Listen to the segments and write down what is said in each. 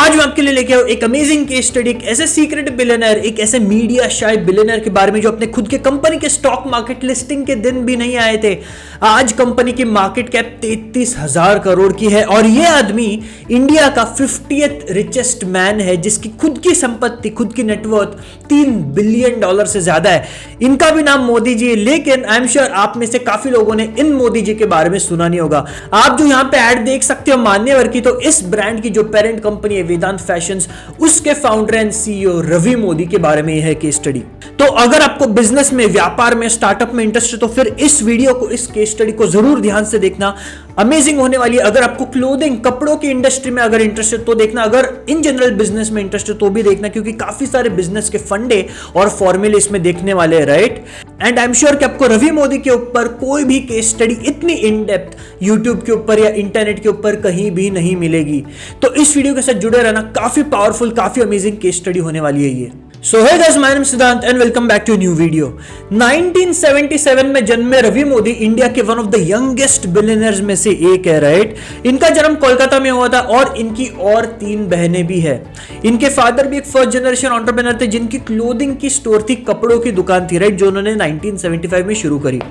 आज मैं आपके लिए लेके आऊं एक अमेजिंग केस स्टडी, एक ऐसे सीक्रेट बिलियनर, एक ऐसे मीडिया शाय बिलियनर के बारे में जो अपने खुद के कंपनी के स्टॉक मार्केट लिस्टिंग के दिन भी नहीं आए थे। आज कंपनी की मार्केट कैप 33,000 करोड़ की है और यह आदमी इंडिया का 50th रिचेस्ट मैन है, जिसकी खुद की संपत्ति, खुद की नेटवर्थ $3 बिलियन से ज्यादा है। इनका भी नाम मोदी जी है, लेकिन आई एम श्योर आप में से काफी लोगों ने इन मोदी जी के बारे में सुना नहीं होगा। आप जो यहां पे ऐड देख सकते हो मान्यवर की, तो इस ब्रांड की जो पेरेंट कंपनी है वेदांत फैशंस, उसके founder and CEO Ravi Modi के बारे में यह है केस स्टडी। तो अगर आपको बिजनेस में, व्यापार में, स्टार्टअप में इंटरेस्ट है तो फिर इस वीडियो को, इस केस स्टडी को जरूर ध्यान से देखना, अमेजिंग होने वाली है। अगर आपको क्लोथिंग, कपड़ों की इंडस्ट्री में अगर इंटरेस्ट है तो देखना, अगर इन जनरल बिजनेस में इंटरेस्ट है तो भी देखना, क्योंकि काफी सारे बिजनेस के फंडे और फॉर्मूले इसमें देखने वाले हैं, right. And I am sure कि आपको रवि मोदी के ऊपर कोई भी केस स्टडी इतनी इन डेप्थ यूट्यूब के ऊपर या इंटरनेट के ऊपर कहीं भी नहीं मिलेगी। तो इस वीडियो के साथ जुड़े रहना, काफी पावरफुल, काफी अमेजिंग केस स्टडी होने वाली है ये। So hey guys, my name is Siddhant and welcome back to a new video. 1977 में जन्मे रवि मोदी इंडिया के one of the youngest billionaires में से एक है, राइट। इनका जन्म कोलकाता में हुआ था और इनकी और 3 बहनें भी है। इनके फादर भी एक फर्स्ट जनरेशन एंटरप्रेन्योर थे, जिनकी क्लोथिंग की स्टोर थी, कपड़ों की दुकान थी, राइट, जो उन्होंने 1975 में शुरू करी।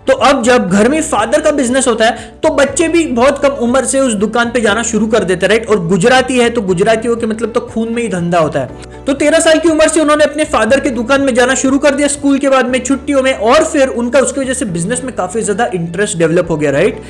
तो अब जब घर में फादर का बिजनेस होता है तो बच्चे भी बहुत कम उम्र से उस दुकान पे जाना शुरू कर देते हैं, राइट। और गुजराती है तो गुजरातियों के मतलब तो खून में ही धंधा होता है। तो 13 साल की उम्र से उन्होंने अपने फादर की दुकान में जाना शुरू कर दिया स्कूल के बाद में, छुट्टियों में, और फिर उनका उसकी वजह से बिजनेस में काफी ज्यादा इंटरेस्ट डेवलप हो गया, राइट।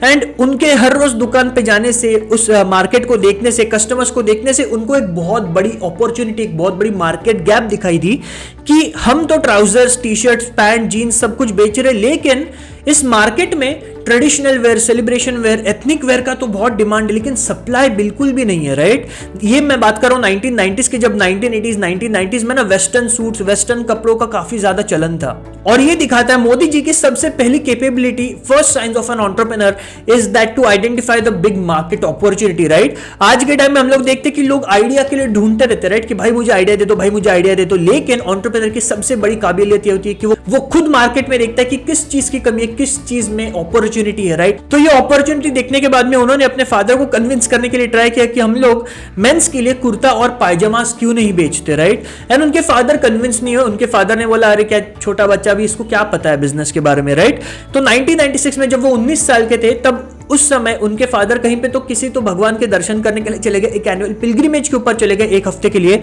एंड उनके हर रोज दुकान पे जाने से, उस मार्केट को देखने से, कस्टमर्स को देखने से उनको एक बहुत बड़ी अपॉर्चुनिटी, एक बहुत बड़ी मार्केट गैप दिखाई दी कि हम तो trousers, T shirts, pant, jeans सब कुछ बेच रहे, लेकिन इस मार्केट में traditional wear, celebration wear, ethnic wear का तो बहुत डिमांड है, लेकिन सप्लाई बिल्कुल भी नहीं है, राइट। ये मैं बात कर रहा हूं 1990s की, जब 1980s, 1990s में ना वेस्टर्न सूट्स, वेस्टर्न कपड़ों का काफी ज्यादा चलन था। और ये दिखाता है मोदी जी की सबसे पहली capability, first science of an entrepreneur is that to identify the big market opportunity, right. आज के टाइम में हम लोग देखते हैं कि लोग आइडिया के लिए ढूंढते रहते हैं, राइट, कि भाई मुझे आइडिया दे दो, भाई मुझे आइडिया दे दो। लेकिन एंटरप्रेन्योर की सबसे बड़ी काबिलियत ये होती है कि वो खुद मार्केट में देखता है कि किस चीज की कमी है, किस चीज में अपॉर्चुनिटी है, राइट। तो ये अपॉर्चुनिटी देखने के बाद में उन्होंने अपने फादर को कन्विंस करने के लिए ट्राई किया कि हम लोग मेंस के लिए कुर्ता और पायजामास क्यों नहीं बेचते, राइट। एंड उनके फादर कन्विंस नहीं हुए। उनके फादर ने बोला अरे क्या छोटा बच्चा भी, इसको क्या पता है बिजनेस के बारे में, राइट। तो 1996 में जब वो 19 साल के थे, तब उस समय उनके फादर कहीं पे तो किसी तो भगवान के दर्शन करने के लिए चले गए, एक एनुअल पिलग्रिमेज के ऊपर चले गए 1 हफ्ते के लिए।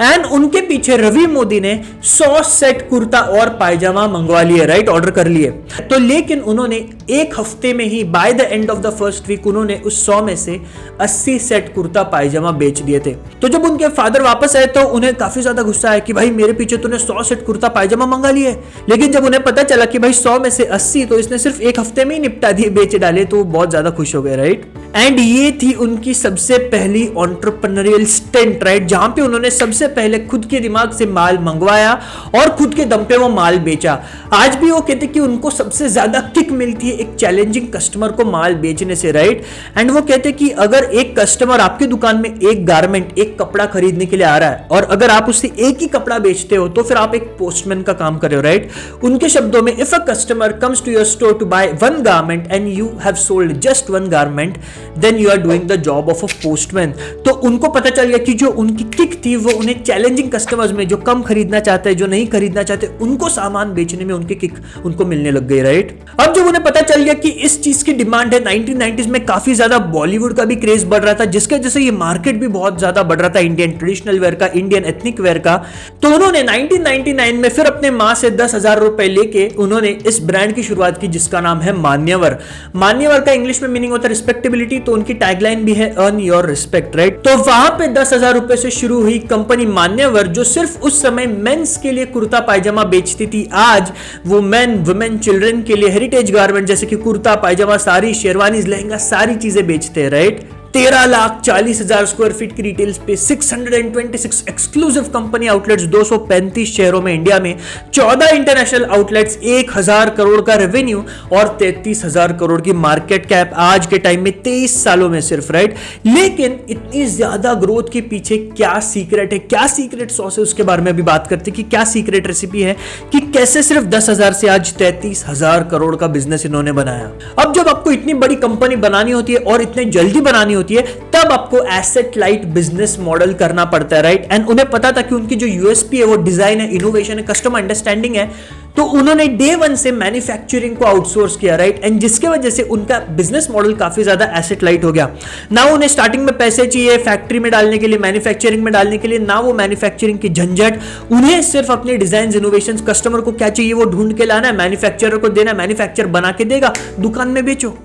एंड उनके पीछे रवि मोदी ने 100 सेट कुर्ता और पायजामा मंगवा लिए, राइट, ऑर्डर कर लिए। तो लेकिन उन्होंने 1 हफ्ते में ही, by the end of the first week, उन्होंने उस 100 में से 80 सेट कुर्ता पायजामा बेच दिए थे। तो जब उनके फादर वापस आए तो उन्हें काफी ज्यादा गुस्सा आया कि भाई मेरे पीछे तूने 100 सेट कुर्ता पायजामा मंगा लिए। लेकिन जब उन्हें पता चला कि भाई 100 में से 80 तो इसने सिर्फ 1 हफ्ते में ही निपटा दिए, बेच डाले, तो बहुत ज्यादा खुश हो गए, राइट। एंड ये थी उनकी सबसे पहली एंटरप्रेन्योरियल स्टंट, राइट, जहां पे उन्होंने सबसे पहले खुद के दिमाग से माल मंगवाया और खुद के दम पे वो माल बेचा। आज भी वो कहते कि उनको सबसे ज्यादा किक मिलती है एक चैलेंजिंग कस्टमर को माल बेचने से, राइट। एंड वो कहते कि अगर एक कस्टमर आपकी दुकान में एक गारमेंट, एक कपड़ा खरीदने के लिए आ रहा है और अगर आप उससे एक ही कपड़ा बेचते हो तो फिर आप एक पोस्टमैन का काम कर रहे हो, राइट। उनके शब्दों में, if a customer comes to your store to buy 1 garment and you have sold just 1 garment, then you are doing the job of a postman। तो उनको पता चल गया कि जो उनकी किक थी वो उन्हें चैलेंजिंग कस्टमर्स में, जो कम खरीदना चाहते हैं, जो नहीं खरीदना चाहते, उनको सामान बेचने में उनकी किक उनको मिलने लग गई, राइट। अब जब उन्हें पता चल गया कि इस चीज की डिमांड है, 1990s में काफी ज्यादा बॉलीवुड का भी क्रेज बढ़ रहा था, जिसके वजह से ये मार्केट भी बहुत ज्यादा बढ़ रहा था, इंडियन ट्रेडिशनल वेयर का, इंडियन एथनिक वेयर का। तो उन्होंने 1999 में फिर अपने मां से 10,000 रुपए लेके उन्होंने इस ब्रांड की शुरुआत की, जिसका नाम है मान्यवर। मान्यवर का इंग्लिश में मीनिंग होता है रिस्पेक्टेबिलिटी, तो उनकी टैगलाइन भी है अर्न योर रिस्पेक्ट, राइट। तो वहां पे 10,000 रुपए से शुरू हुई कंपनी मान्यवर, जो सिर्फ उस समय मेंस के लिए कुर्ता पायजामा बेचती थी। आज वो मेन, वुमेन, चिल्ड्रन के लिए हेरिटेज गारमेंट जैसे कि कुर्ता, पायजामा, साड़ी, शेरवानीज, लहंगा, सारी चीजें बेचते हैं, राइट। 13,40,000 स्क्वायर फीट की retail space, 626 exclusive company outlets 235 शहरों में इंडिया में, 14 इंटरनेशनल आउटलेट्स, 1,000 करोड़ का रेवेन्यू और 33,000 करोड़ की मार्केट कैप आज के टाइम में 23 सालों में सिर्फ, राइट। लेकिन इतनी ज्यादा ग्रोथ के पीछे क्या सीक्रेट है, क्या सीक्रेट सॉस है, उसके बारे में भी बात करते हैं कि क्या सीक्रेट रेसिपी है कि कैसे सिर्फ 10,000 से आज 33,000 करोड़ का बिजनेस इन्होंने बनाया। अब जब आपको इतनी बड़ी कंपनी बनानी होती है और इतने जल्दी बनानी होती होती है, तब आपको एसेट लाइट बिजनेस मॉडल करना पड़ता है, राइट। एंड उन्हें पता था कि उनकी जो यूएसपी है वो डिजाइन है, इनोवेशन है, कस्टमर अंडरस्टैंडिंग है, तो उन्होंने डे वन से मैन्युफैक्चरिंग को आउटसोर्स किया, राइट। एंड जिसके वजह से उनका बिजनेस मॉडल काफी ज्यादा एसेट लाइट हो गया। ना उन्हें स्टार्टिंग में पैसे चाहिए फैक्ट्री में डालने के लिए, मैन्युफैक्चरिंग में डालने के लिए, ना वो मैन्युफैक्चरिंग की झंझट, उन्हें सिर्फ अपने डिजाइन इनोवेशन, कस्टमर को क्या चाहिए वो ढूंढ के लाना है, मैन्युफैक्चरर को देना, मैन्युफैक्चर बना के देगा, दुकान में बेचो।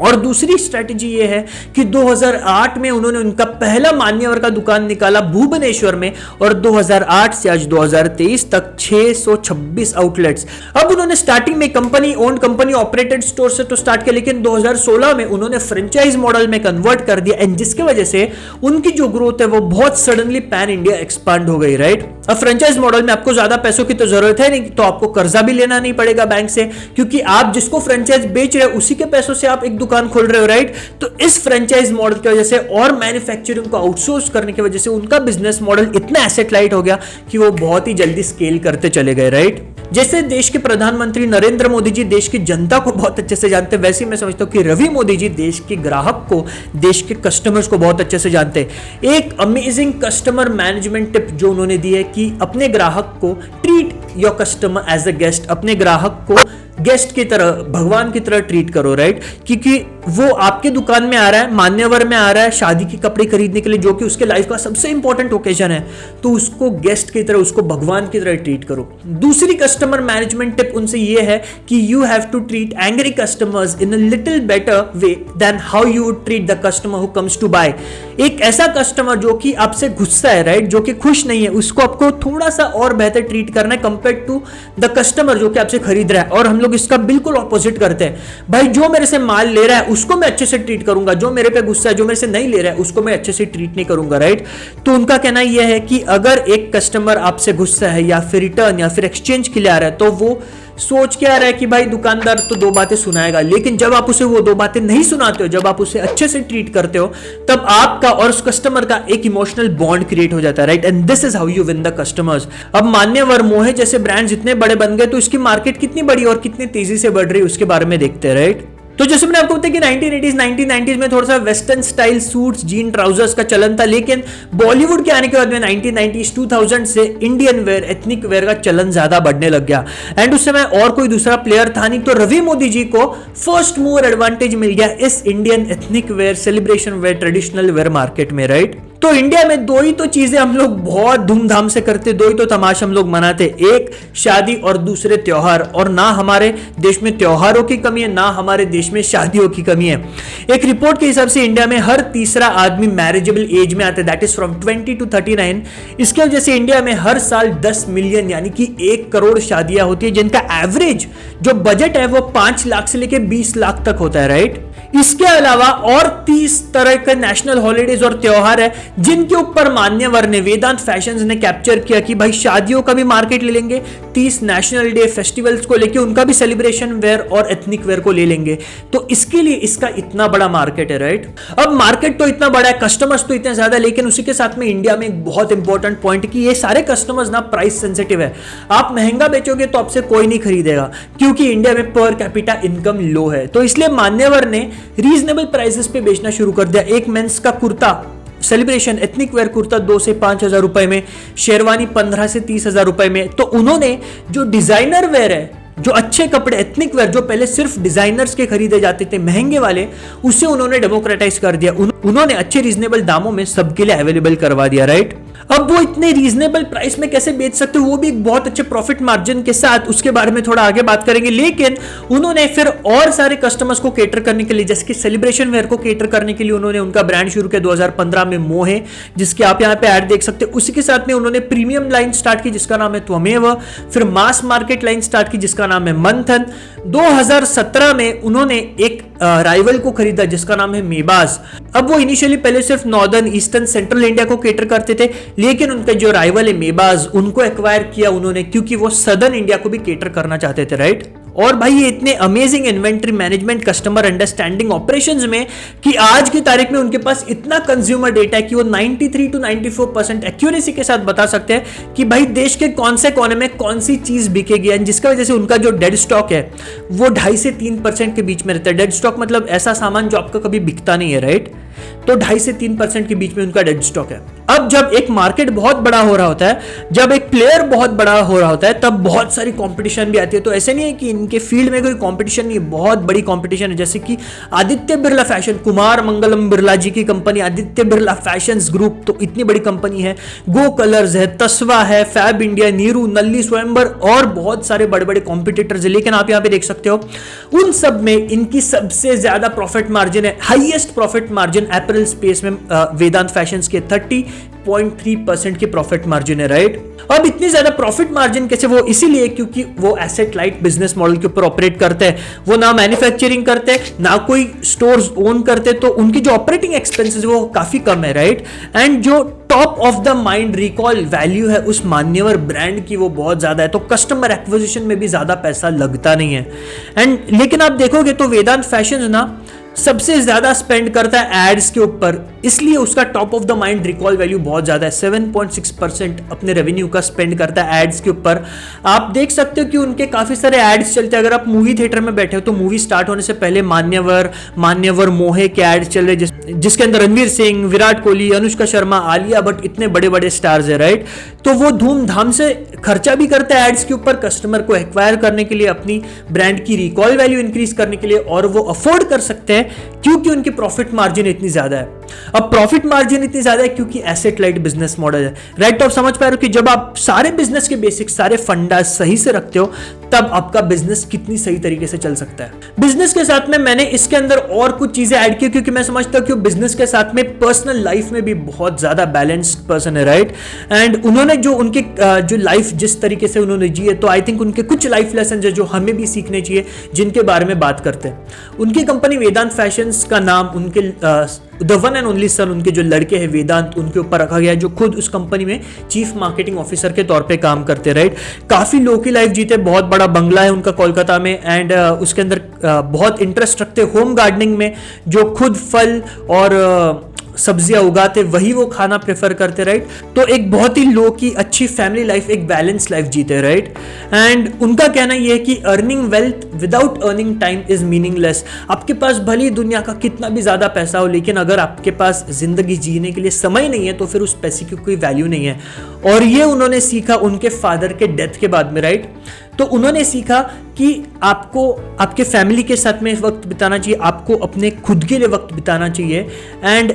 और दूसरी स्ट्रेटजी ये है कि 2008 में उन्होंने उनका पहला मान्यवर का दुकान निकाला भुवनेश्वर में, और 2008 से आज 2023 तक 626 आउटलेट्स। अब उन्होंने स्टार्टिंग में company owned, company operated store से तो स्टार्ट किया, लेकिन 2016 में उन्होंने फ्रेंचाइज मॉडल में कन्वर्ट कर दिया, एंड जिसकी वजह से उनकी जो ग्रोथ है वो बहुत सडनली पैन इंडिया एक्सपांड हो गई, राइट। अब फ्रेंचाइज मॉडल में आपको ज्यादा पैसों की तो जरूरत है नहीं, तो आपको कर्जा भी लेना नहीं पड़ेगा बैंक से, क्योंकि आप जिसको फ्रेंचाइज बेच रहे हो उसी के पैसों से आप एक दुकान खोल रहे हो, राइट। तो इस फ्रेंचाइज मॉडल की वजह से और मैन्युफैक्चरिंग को आउटसोर्स करने की वजह से उनका बिजनेस मॉडल इतना एसेट लाइट हो गया कि वो बहुत ही जल्दी स्केल करते चले गए, राइट। जैसे देश के प्रधानमंत्री नरेंद्र मोदी जी देश की जनता को बहुत अच्छे से जानते हैं, वैसे ही मैं समझता हूं कि रवि मोदी जी देश के ग्राहक को, देश के कस्टमर्स को बहुत अच्छे से जानते हैं। एक अमेजिंग कस्टमर मैनेजमेंट टिप जो उन्होंने दी है कि अपने ग्राहक को treat your customer as a guest, अपने ग्राहक को गेस्ट की तरह, भगवान की तरह ट्रीट करो, राइट। क्योंकि वो आपके दुकान में आ रहा है, मान्यवर में आ रहा है शादी के कपड़े खरीदने के लिए, जो कि उसके लाइफ का सबसे इंपॉर्टेंट ओकेजन है, तो उसको गेस्ट की तरह, उसको भगवान की तरह ट्रीट करो। दूसरी कस्टमर मैनेजमेंट टिप उनसे ये है कि you have to treat angry customers in a little better way than how you would treat the customer who comes to buy. एक ऐसा कस्टमर जो कि आपसे गुस्सा है, राइट, जो कि खुश नहीं है, उसको आपको थोड़ा सा और बेहतर ट्रीट करना है कंपेयर टू द कस्टमर जो कि आपसे खरीद रहा है। और हम लोग इसका बिल्कुल ऑपोजिट करते हैं, भाई जो मेरे से माल ले रहा है उसको मैं अच्छे से ट्रीट करूंगा, जो मेरे पे गुस्सा है, जो मेरे से नहीं ले रहा है उसको मैं अच्छे से ट्रीट नहीं करूंगा, राइट। तो उनका कहना यह है कि अगर एक कस्टमर आपसे गुस्सा है या फिर रिटर्न या फिर एक्सचेंज के लिए आ रहा है, तो वो सोच के आ रहा है कि भाई दुकानदार तो दो बातें सुनाएगा, लेकिन जब आप उसे वो दो बातें नहीं सुनाते हो, जब आप उसे अच्छे से ट्रीट करते हो, तब आपका और उस कस्टमर का एक इमोशनल बॉन्ड क्रिएट हो जाता है, right. And this is how you win the customers. अब मान्यवर, मोहे जैसे ब्रांड्स इतने बड़े बन गए, तो इसकी मार्केट कितनी बड़ी और कितनी तेजी से बढ़ रही है उसके बारे में देखते हैं, राइट। तो जैसे मैंने आपको बताया कि 1980s 1990s में थोड़ा सा western style suits, gene, trousers का चलन था, लेकिन बॉलीवुड के आने के बाद में 1990s 2000 से इंडियन वेयर, एथनिक वेयर का चलन ज्यादा बढ़ने लग गया। एंड उस समय और कोई दूसरा प्लेयर था नहीं, तो रवि मोदी जी को फर्स्ट मूवर एडवांटेज मिल गया इस Indian ethnic wear, celebration wear, traditional wear market में, राइट। तो इंडिया में दो ही तो चीजें हम लोग बहुत धूमधाम से करते, दो ही तो तमाशा हम लोग मनाते, एक शादी और दूसरे त्योहार। और ना हमारे देश में त्योहारों की कमी है, ना हमारे देश में शादियों की कमी है। एक रिपोर्ट के हिसाब से इंडिया में हर तीसरा आदमी मैरिजेबल एज में आता है, दैट इज फ्रॉम 20 to 39। इसके वजह से इंडिया में हर साल 10 मिलियन यानी कि 1 करोड़ शादियां होती है, जिनका एवरेज जो बजट है वो 5 लाख से लेकर 20 लाख तक होता है, राइट। इसके अलावा और 30 तरह के नेशनल हॉलिडेज और त्योहार है जिनके ऊपर मान्यवर ने, वेदांत फैशंस ने कैप्चर किया कि भाई शादियों का भी मार्केट ले लेंगे, 30 नेशनल डे फेस्टिवल्स को लेके उनका भी सेलिब्रेशन वेयर और एथनिक वेयर को ले लेंगे। तो इसके लिए इसका इतना बड़ा मार्केट है, राइट। अब मार्केट तो इतना बड़ा है, कस्टमर्स तो इतने ज्यादा, लेकिन उसी के साथ में इंडिया में एक बहुत इंपॉर्टेंट पॉइंट कि ये सारे कस्टमर्स ना प्राइस सेंसिटिव है। आप महंगा बेचोगे तो आपसे कोई नहीं खरीदेगा, क्योंकि इंडिया में पर कैपिटा इनकम लो है। तो इसलिए मान्यवर ने रीजनेबल प्राइसेस पे बेचना शुरू कर दिया। एक मेंस का kurta, celebration ethnic wear kurta 2 से 5 हजार रुपए में, शेरवानी 15 से 30 हजार रुपए में। तो उन्होंने जो डिजाइनर वेयर है, जो अच्छे कपड़े एथनिक वेयर जो पहले सिर्फ डिजाइनर्स के खरीदे जाते थे महंगे वाले, उसे उन्होंने डेमोक्रेटाइज कर दिया। उन्होंने अच्छे रीजनेबल दामों में सबके लिए अवेलेबल करवा दिया, राइट। अब वो इतने रीजनेबल प्राइस में कैसे बेच सकते हो, वो भी एक बहुत अच्छे प्रॉफिट मार्जिन के साथ, उसके बारे में थोड़ा आगे बात करेंगे। लेकिन उन्होंने फिर और सारे कस्टमर्स को केटर करने के लिए, जैसे कि सेलिब्रेशन वेयर को केटर करने के लिए उन्होंने उनका ब्रांड शुरू किया 2015 में, मोहे, जिसके आप यहाँ पे ऐड देख सकते हैं। उसी के साथ में उन्होंने प्रीमियम लाइन स्टार्ट की जिसका नाम है त्वमेव, फिर मास मार्केट लाइन स्टार्ट की जिसका नाम है मंथन। 2017 में उन्होंने एक राइवल को खरीदा जिसका नाम है मेबाज। अब वो इनिशियली पहले सिर्फ नॉर्दर्न, ईस्टर्न, सेंट्रल इंडिया को केटर करते थे, लेकिन उनका जो राइवल है मेबाज, उनको एक्वायर किया उन्होंने, क्योंकि वो सदर्न इंडिया को भी केटर करना चाहते थे, राइट। और भाई ये इतने amazing inventory management, customer understanding, operations में कि आज की तारीख में उनके पास इतना कंज्यूमर डेटा है कि वो 93 to 94% एक्यूरेसी के साथ बता सकते हैं कि भाई देश के कौन से कोने में कौन सी चीज बिकेगी, एंड जिसका वजह से उनका जो डेड स्टॉक है वो 2.5 से 3% के बीच में रहता है। डेड स्टॉक मतलब ऐसा सामान जो आपका कभी बिकता नहीं है, राइट? तो 2.5 से 3% के बीच में उनका डेड स्टॉक है। अब जब एक मार्केट बहुत बड़ा हो रहा होता है, जब एक प्लेयर बहुत बड़ा हो रहा होता है, तब बहुत सारी कंपटीशन भी आती है। तो ऐसे नहीं है कि इनके फील्ड में कोई कंपटीशन नहीं है, बहुत बड़ी कंपटीशन है। जैसे कि आदित्य बिरला फैशन, कुमार मंगलम बिरला जी की company Aditya Birla fashions group, तो इतनी बड़ी कंपनी है। गो कलर्स है, तस्वा है, फैब इंडिया, नीरू, नल्ली स्वयंवर और बहुत सारे बड़े बड़े कॉम्पिटिटर्स है। लेकिन आप यहां पे देख सकते हो उन सब में इनकी सबसे ज्यादा प्रॉफिट मार्जिन है, highest profit margin apparel space में वेदांत फैशंस के 30.3% की प्रॉफिट मार्जिन है, राइट? अब इतनी ज्यादा प्रॉफिट मार्जिन कैसे? वो इसीलिए क्योंकि वो एसेट लाइट बिजनेस मॉडल के ऊपर ऑपरेट करते हैं। वो ना मैन्युफैक्चरिंग करते हैं, ना कोई स्टोर्स ओन करते, तो उनकी जो ऑपरेटिंग एक्सपेंसेस वो काफी कम है, राइट? एंड जो top of the mind recall value है उस मान्यवर ब्रांड की वो बहुत ज्यादा है, तो कस्टमर एक्विजिशन में भी ज्यादा पैसा लगता नहीं है। एंड लेकिन आप देखोगे तो वेदांत फैशंस ना सबसे ज्यादा स्पेंड करता है एड्स के ऊपर, इसलिए उसका top of the mind recall value बहुत ज्यादा है। 7.6% अपने रेवेन्यू का स्पेंड करता है एड्स के ऊपर। आप देख सकते हो कि उनके काफी सारे एड्स चलते हैं। अगर आप मूवी थिएटर में बैठे हो तो मूवी स्टार्ट होने से पहले मान्यवर मोहे के एड्स चल रहे, जिसके अंदर रणवीर सिंह, विराट कोहली, अनुष्का शर्मा, आलिया भट्ट, इतने बड़े बड़े स्टार्स है, राइट? तो वो धूमधाम से खर्चा भी करते हैं एड्स के ऊपर, कस्टमर को एक्वायर करने के लिए, अपनी ब्रांड की रिकॉल वैल्यू इंक्रीज करने के लिए, और वो अफोर्ड कर सकते हैं क्योंकि उनकी प्रॉफिट मार्जिन इतनी ज्यादा है। अब प्रॉफिट मार्जिन इतनी ज्यादा है क्योंकि एसेट लाइट बिजनेस मॉडल है, राइट? तो आप समझ पा रहे हो कि जब आप सारे बिजनेस के बेसिक्स, सारे फंडा सही से रखते हो, तब आपका बिजनेस कितनी सही तरीके से चल सकता है। बिजनेस के साथ में मैंने इसके अंदर और कुछ चीजें ऐड की क्योंकि मैं समझता हूं कि बिजनेस के साथ में पर्सनल लाइफ में भी बहुत ज्यादा बैलेंस्ड पर्सन है, राइट? एंड उन्होंने जो उनके जो लाइफ जिस तरीके से उन्होंने जी है, तो आई थिंक उनके कुछ लाइफ लेसन है जो हमें भी सीखने चाहिए, जिनके बारे में बात करते हैं। उनकी कंपनी वेदांत फैशंस का नाम उनके the one and only son, उनके जो लड़के हैं वेदांत, उनके ऊपर रखा गया है, जो खुद उस कंपनी में चीफ मार्केटिंग ऑफिसर के तौर पे काम करते, राइट? काफी लो की लाइफ जीते, बहुत बड़ा बंगला है उनका कोलकाता में, एंड उसके अंदर बहुत इंटरेस्ट रखते होम गार्डनिंग में, जो खुद फल और सब्जियां उगाते वही वो खाना प्रेफर करते, राइट? तो एक बहुत ही लो की अच्छी फैमिली लाइफ, एक बैलेंस लाइफ जीते, राइट? एंड उनका कहना यह है कि earning wealth without earning time is meaningless. आपके पास भली दुनिया का कितना भी ज्यादा पैसा हो, लेकिन अगर आपके पास जिंदगी जीने के लिए समय नहीं है तो फिर उस पैसे की कोई वैल्यू नहीं है। और ये उन्होंने सीखा उनके फादर के डेथ के बाद में, राइट? तो उन्होंने सीखा कि आपको आपके फैमिली के साथ में वक्त बिताना चाहिए, आपको अपने खुद के लिए वक्त बिताना चाहिए। एंड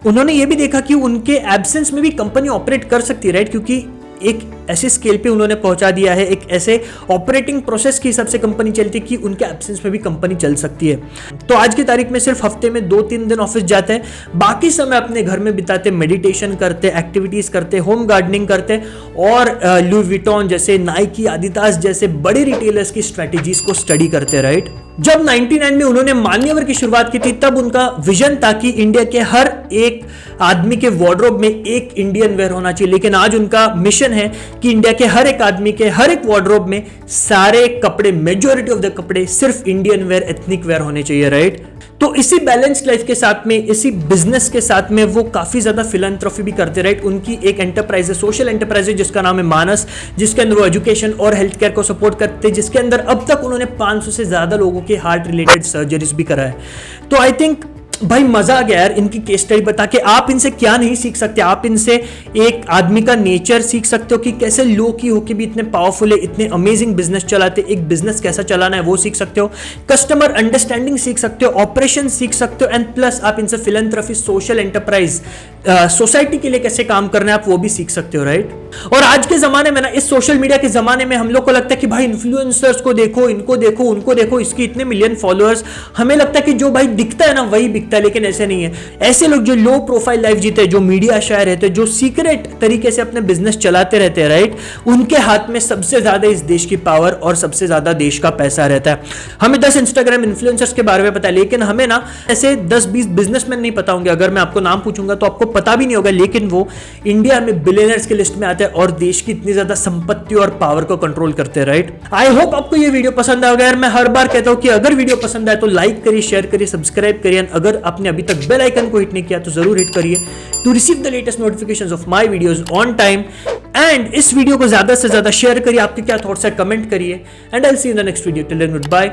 उन्होंने ये भी देखा कि उनके एब्सेंस में भी कंपनी ऑपरेट कर सकती है, राइट? क्योंकि एक ऐसे स्केल पे उन्होंने पहुंचा दिया है, एक ऐसे ऑपरेटिंग प्रोसेस के हिसाब से कंपनी चलती है कि उनके एब्सेंस में भी कंपनी चल सकती है। तो आज की तारीख में सिर्फ हफ्ते में 2-3 दिन ऑफिस जाते हैं, बाकी समय अपने घर में बिताते, मेडिटेशन करते, एक्टिविटीज करते, होम गार्डनिंग करते, और लुई विटॉन जैसे, नाइकी, आदिदास जैसे बड़े रिटेलर्स की स्ट्रेटेजीज को स्टडी करते, राइट? जब 99 में उन्होंने मान्यवर की शुरुआत की थी, तब उनका विजन था कि इंडिया के हर एक आदमी के वार्डरोब में एक इंडियन वेयर होना चाहिए। लेकिन आज उनका मिशन है कि इंडिया के हर एक आदमी के हर एक वार्डरोब में सारे कपड़े, मेजॉरिटी ऑफ द कपड़े सिर्फ इंडियन वेयर, एथनिक वेयर होने चाहिए, राइट? तो इसी बैलेंस्ड लाइफ के साथ में, इसी बिजनेस के साथ में वो काफी ज्यादा फिलैंथ्रोफी भी करते, राइट? उनकी एक एंटरप्राइज है, सोशल एंटरप्राइज है, जिसका नाम है मानस, जिसके अंदर वो एजुकेशन और हेल्थ केयर को सपोर्ट करते हैं, जिसके अंदर अब तक उन्होंने 500 से ज्यादा लोगों के हार्ट रिलेटेड सर्जरीज भी करा है। तो आई थिंक भाई मजा आ गया यार इनकी केस स्टडी बता के। आप इनसे क्या नहीं सीख सकते? आप इनसे एक आदमी का नेचर सीख सकते हो कि कैसे लो की होके भी इतने पावरफुल है, इतने अमेजिंग बिजनेस चलाते, एक बिजनेस कैसा चलाना है वो सीख सकते हो, कस्टमर अंडरस्टैंडिंग सीख सकते हो, ऑपरेशन सीख सकते हो, एंड प्लस आप इनसे फिलैंथ्रोफी, सोशल एंटरप्राइज, सोसाइटी के लिए कैसे काम करना है आप वो भी सीख सकते हो, राइट? और आज के जमाने में ना, इस सोशल मीडिया के जमाने में हम लोग को लगता है कि भाई इन्फ्लुएंसर्स को देखो, इनको देखो, उनको देखो, इसके इतने मिलियन फॉलोअर्स, हमें लगता है कि जो भाई दिखता है ना वही बिकता है, लेकिन ऐसे नहीं है। ऐसे लोग जो लो प्रोफाइल लाइफ जीते हैं, जो मीडिया शायर रहते हैं, जो सीक्रेट तरीके से अपने बिजनेस चलाते रहते हैं, राइट? उनके हाथ में सबसे ज्यादा इस देश की पावर और सबसे ज्यादा देश का पैसा रहता है। हमें 10 इंस्टाग्राम इन्फ्लुएंसर्स के बारे में पता है, लेकिन हमें ना ऐसे 10-20 बिजनेसमैन नहीं पता होंगे। अगर मैं आपको नाम पूछूंगा तो आपको पता भी नहीं होगा, लेकिन वो इंडिया में बिलियनर्स की लिस्ट में आते हैं। हैं और देश की इतनी ज्यादा संपत्ति और पावर को कंट्रोल करते हैं, राइट। आई होप आपको ये वीडियो पसंद आएगा। यार मैं हर बार कहता हूं कि अगर वीडियो पसंद आए तो लाइक करिए, शेयर करिए, सब्सक्राइब करिए, अगर आपने अभी तक बेल आइकन को हिट नहीं किया तो जरूर हिट करिए to receive the latest notifications of my videos on time. And इस वीडियो को ज्यादा से ज्यादा शेयर करिए, आपके क्या थॉट्स है कमेंट करिए, and I will see you in the next video. Till then good bye,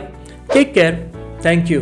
take care, thank you.